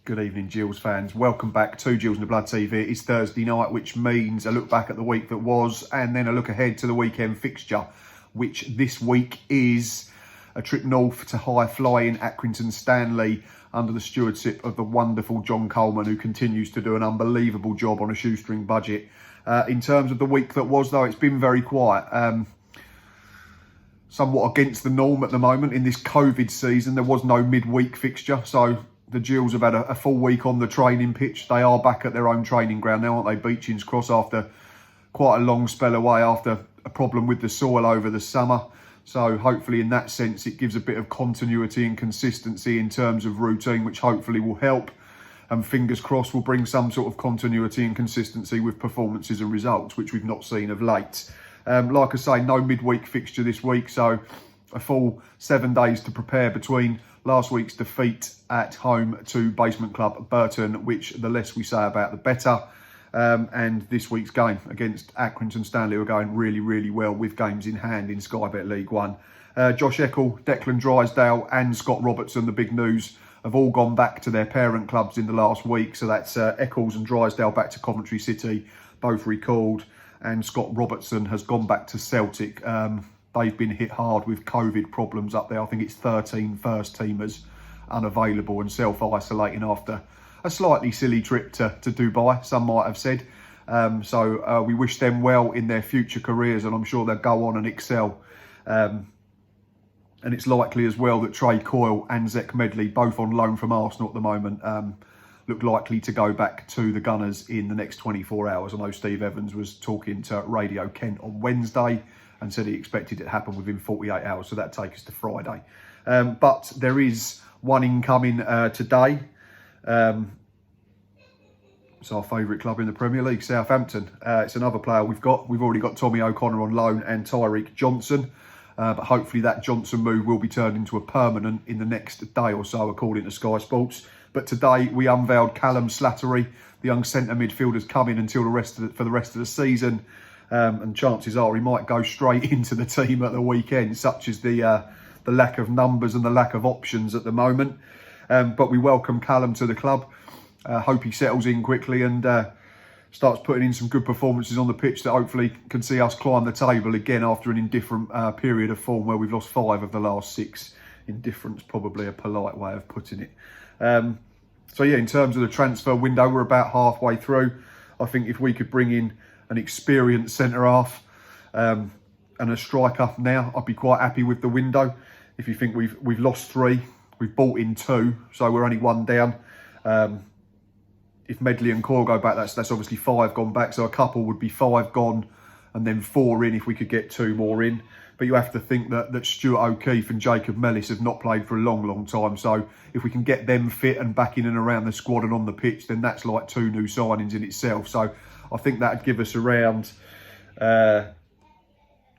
Good evening, Gills fans. Welcome back to Gills in the Blood TV. It's Thursday night, which means a look back at the week that was and then a look ahead to the weekend fixture, which this week is a trip north to high-flying Accrington Stanley under the stewardship of the wonderful John Coleman, who continues to do an unbelievable job on a shoestring budget. In terms of the week that was, though, it's been very quiet. Somewhat against the norm at the moment in this COVID season. There was no midweek fixture, so the Gills have had a full week on the training pitch. They are back at their own training ground now, aren't they? Beechings Cross, after quite a long spell away after a problem with the soil over the summer. So hopefully in that sense, it gives a bit of continuity and consistency in terms of routine, which hopefully will help. And fingers crossed will bring some sort of continuity and consistency with performances and results, which we've not seen of late. Like I say, no midweek fixture this week, so a full 7 days to prepare between last week's defeat at home to basement club Burton, which the less we say about the better, and this week's game against Accrington Stanley are going really, really well with games in hand in Sky Bet League One. Josh Eckel, Declan Drysdale and Scott Robertson, the big news, have all gone back to their parent clubs in the last week. So that's Eccles and Drysdale back to Coventry City, both recalled, and Scott Robertson has gone back to Celtic. They've been hit hard with COVID problems up there. I think it's 13 first-teamers unavailable and self-isolating after a slightly silly trip to Dubai, some might have said. So we wish them well in their future careers, and I'm sure they'll go on and excel. And it's likely as well that Trey Coyle and Zach Medley, both on loan from Arsenal at the moment, look likely to go back to the Gunners in the next 24 hours. I know Steve Evans was talking to Radio Kent on Wednesday and said he expected it to happen within 48 hours, so that takes us to Friday. But there is one incoming today. It's our favourite club in the Premier League, Southampton. It's another player we've got. We've already got Tommy O'Connor on loan and Tyreek Johnson. But hopefully that Johnson move will be turned into a permanent in the next day or so, according to Sky Sports. But today we unveiled Callum Slattery, the young centre midfielder's coming until for the rest of the season. And chances are he might go straight into the team at the weekend, such as the lack of numbers and the lack of options at the moment. But we welcome Callum to the club. Hope he settles in quickly and starts putting in some good performances on the pitch that hopefully can see us climb the table again after an indifferent period of form where we've lost 5 of the last 6. Indifferent's probably a polite way of putting it. So yeah, in terms of the transfer window, we're about halfway through. I think if we could bring in an experienced centre-half and a striker now, I'd be quite happy with the window. If you think we've lost 3, we've bought in 2, so we're only 1 down. If Medley and Core go back, that's obviously 5 gone back, so a couple would be 5 gone and then 4 in if we could get 2 more in. But you have to think that Stuart O'Keefe and Jacob Mellis have not played for a long, long time. So if we can get them fit and back in and around the squad and on the pitch, then that's like 2 new signings in itself. So I think that'd give us around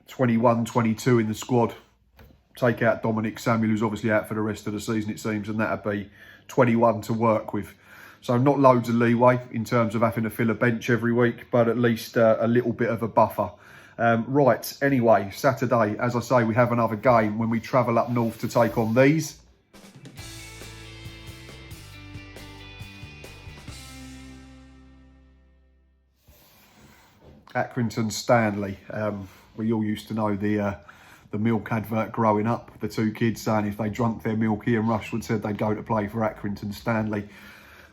21, 22 in the squad. Take out Dominic Samuel, who's obviously out for the rest of the season, it seems, and that'd be 21 to work with. So not loads of leeway in terms of having to fill a bench every week, but at least a little bit of a buffer. Right, anyway, Saturday, as I say, we have another game when we travel up north to take on these. Accrington Stanley. We all used to know the milk advert growing up. The 2 kids saying if they drunk their milk, Ian Rushwood said they'd go to play for Accrington Stanley.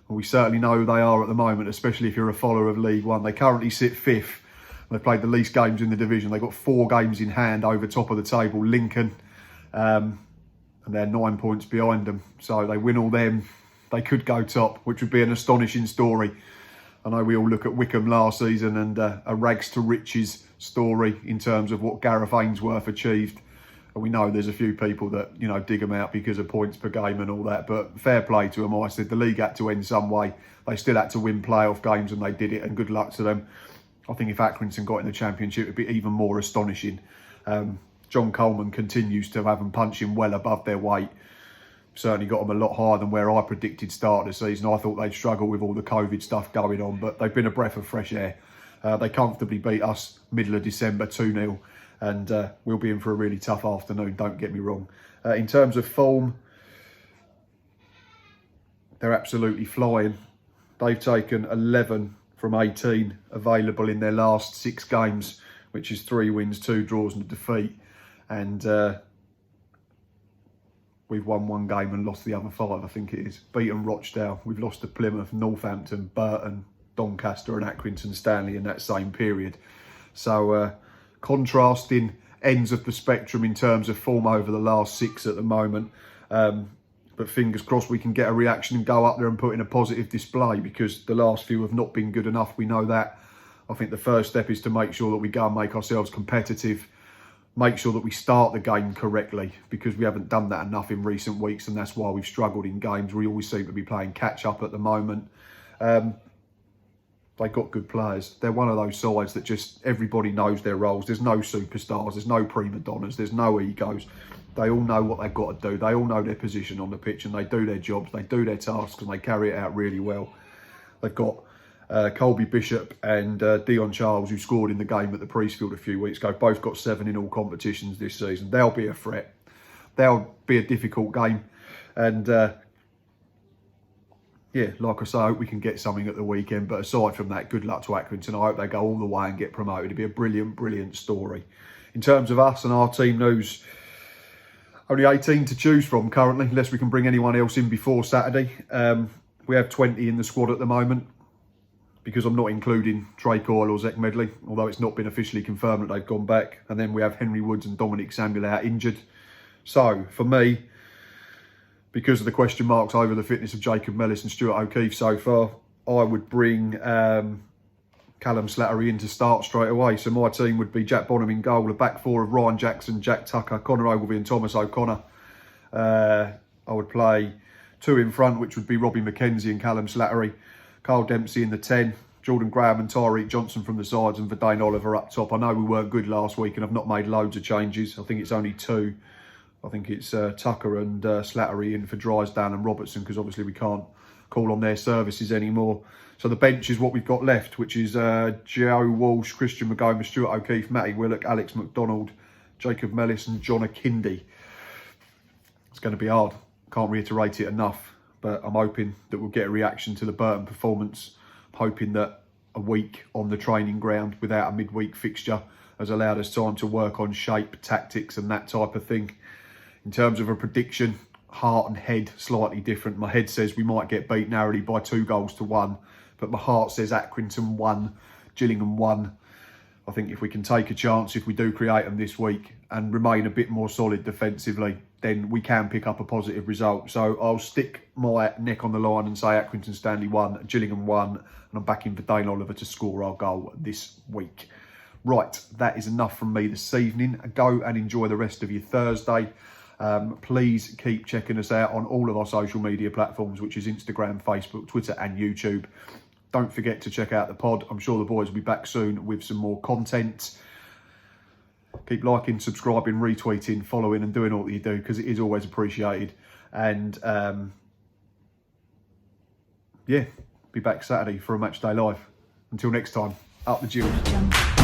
Well, we certainly know who they are at the moment, especially if you're a follower of League One. They currently sit 5th. They've played the least games in the division. They've got 4 games in hand over top of the table, Lincoln, and they're 9 points behind them. So they win all them, they could go top, which would be an astonishing story. I know we all look at Wickham last season and a rags to riches story in terms of what Gareth Ainsworth achieved. And we know there's a few people that, you know, dig them out because of points per game and all that. But fair play to them. I said the league had to end some way. They still had to win playoff games and they did it, and good luck to them. I think if Accrington got in the Championship, it'd be even more astonishing. John Coleman continues to have them punching well above their weight. Certainly got them a lot higher than where I predicted start of the season. I thought they'd struggle with all the COVID stuff going on, but they've been a breath of fresh air. They comfortably beat us middle of December 2-0, and we'll be in for a really tough afternoon, don't get me wrong. In terms of form, they're absolutely flying. They've taken 11 from 18 available in their last 6 games, which is 3 wins, 2 draws and a defeat. And we've won 1 game and lost the other 5, I think it is. Beaten Rochdale, we've lost to Plymouth, Northampton, Burton, Doncaster and Accrington Stanley in that same period. So contrasting ends of the spectrum in terms of form over the last 6 at the moment. But fingers crossed we can get a reaction and go up there and put in a positive display, because the last few have not been good enough. We know that. I think the first step is to make sure that we go and make ourselves competitive, make sure that we start the game correctly, because we haven't done that enough in recent weeks, and that's why we've struggled in games. We always seem to be playing catch up at the moment. They've got good players. They're one of those sides that just everybody knows their roles. There's no superstars, there's no prima donnas, there's no egos. They all know what they've got to do. They all know their position on the pitch, and they do their jobs, they do their tasks, and they carry it out really well. They've got Colby Bishop and Dion Charles, who scored in the game at the Priestfield a few weeks ago. Both got 7 in all competitions this season. They'll be a threat. They'll be a difficult game. And yeah, like I say, I hope we can get something at the weekend. But aside from that, good luck to Accrington. I hope they go all the way and get promoted. It'd be a brilliant, brilliant story. In terms of us and our team news, only 18 to choose from currently, unless we can bring anyone else in before Saturday. We have 20 in the squad at the moment, because I'm not including Trey Coyle or Zach Medley, although it's not been officially confirmed that they've gone back. And then we have Henry Woods and Dominic Samuel out injured. So for me, because of the question marks over the fitness of Jacob Mellis and Stuart O'Keefe so far, I would bring Callum Slattery in to start straight away. So my team would be Jack Bonham in goal, a back 4 of Ryan Jackson, Jack Tucker, Connor Ogilvie and Thomas O'Connor. I would play 2 in front, which would be Robbie McKenzie and Callum Slattery. Carl Dempsey in the 10, Jordan Graham and Tyreek Johnson from the sides, and Verdane Oliver up top. I know we weren't good last week and I've not made loads of changes. I think it's only 2. I think it's Tucker and Slattery in for Drysdale and Robertson, because obviously we can't call on their services anymore. So the bench is what we've got left, which is Joe Walsh, Christian McGoma, Stuart O'Keefe, Matty Willock, Alex McDonald, Jacob Mellis and John Akindi. It's going to be hard. Can't reiterate it enough, but I'm hoping that we'll get a reaction to the Burton performance. I'm hoping that a week on the training ground without a midweek fixture has allowed us time to work on shape, tactics and that type of thing. In terms of a prediction, heart and head slightly different. My head says we might get beat narrowly by 2 goals to 1, but my heart says Accrington 1, Gillingham 1. I think if we can take a chance, if we do create them this week and remain a bit more solid defensively, then we can pick up a positive result. So I'll stick my neck on the line and say Accrington Stanley 1, Gillingham 1, and I'm backing Verdane Oliver to score our goal this week. Right, that is enough from me this evening. Go and enjoy the rest of your Thursday. Please keep checking us out on all of our social media platforms, which is Instagram, Facebook, Twitter and YouTube. Don't forget to check out the pod. I'm sure the boys will be back soon with some more content. Keep liking, subscribing, retweeting, following and doing all that you do, because it is always appreciated. And yeah, be back Saturday for a match day live. Until next time, up the Jills.